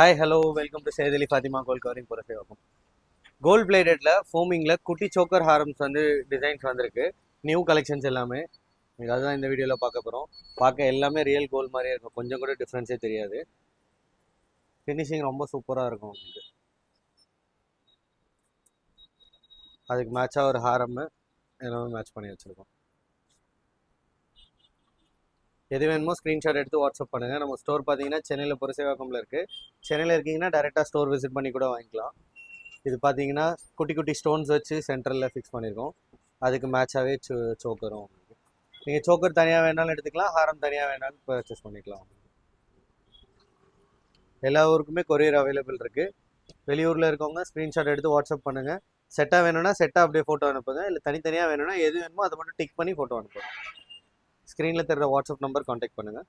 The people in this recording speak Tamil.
ஹாய் ஹலோ வெல்கம் டு சேதலி Fathima gold covering Purasawalkam. Gold பிளேடட்ல ஃபோமிங்கில் குட்டி சோக்கர் ஹாரம்ஸ் டிசைன்ஸ் வந்திருக்கு. நியூ கலெக்ஷன்ஸ் எல்லாமே நீங்கள் அதுதான் இந்த வீடியோவில் பார்க்க போகிறோம். பார்க்க எல்லாமே ரியல் கோல்ட் மாதிரியே இருக்கும், கொஞ்சம் கூட டிஃப்ரென்ஸே தெரியாது. ஃபினிஷிங் ரொம்ப சூப்பராக இருக்கும் உங்களுக்கு. அதுக்கு மேட்சாக ஒரு ஹாரம் எல்லாமே மேட்ச் பண்ணி வச்சுருக்கோம். எது வேணுமோ ஸ்க்ரீன்ஷாட் எடுத்து வாட்ஸ்அப் பண்ணுங்கள். நம்ம ஸ்டோர் பார்த்தீங்கன்னா சென்னையில் புரசேவாக்கம்ல இருக்குது. சென்னையில் இருக்கீங்கன்னா டேரெக்டாக ஸ்டோர் விசிட் பண்ணி கூட வாங்கிக்கலாம். இது பார்த்தீங்கன்னா குட்டி குட்டி ஸ்டோன்ஸ் வச்சு சென்டரில் ஃபிக்ஸ் பண்ணியிருக்கோம். அதுக்கு மேட்சாகவே சோக்கரும். நீங்கள் சோக்கர் தனியாக வேணாலும் எடுத்துக்கலாம், ஹாரம் தனியாக வேணாலும் பர்ச்சேஸ் பண்ணிக்கலாம். எல்லா ஊருக்குமே கொரியர் அவைலபிள் இருக்குது. வெளியூரில் இருக்கவங்க ஸ்க்ரீன்ஷாட் எடுத்து வாட்ஸ்அப் பண்ணுங்கள். செட்டாக வேணும்னா செட்டாக அப்படியே ஃபோட்டோ அனுப்புங்க, இல்லை தனித்தனியாக வேணும்னா எது வேணுமோ அதை மட்டும் டிக் பண்ணி ஃபோட்டோ அனுப்புங்க. ஸ்க்ரீனில் தெரிகிற வாட்ஸ்அப் நம்பர் கான்டாக்ட் பண்ணுங்கள்.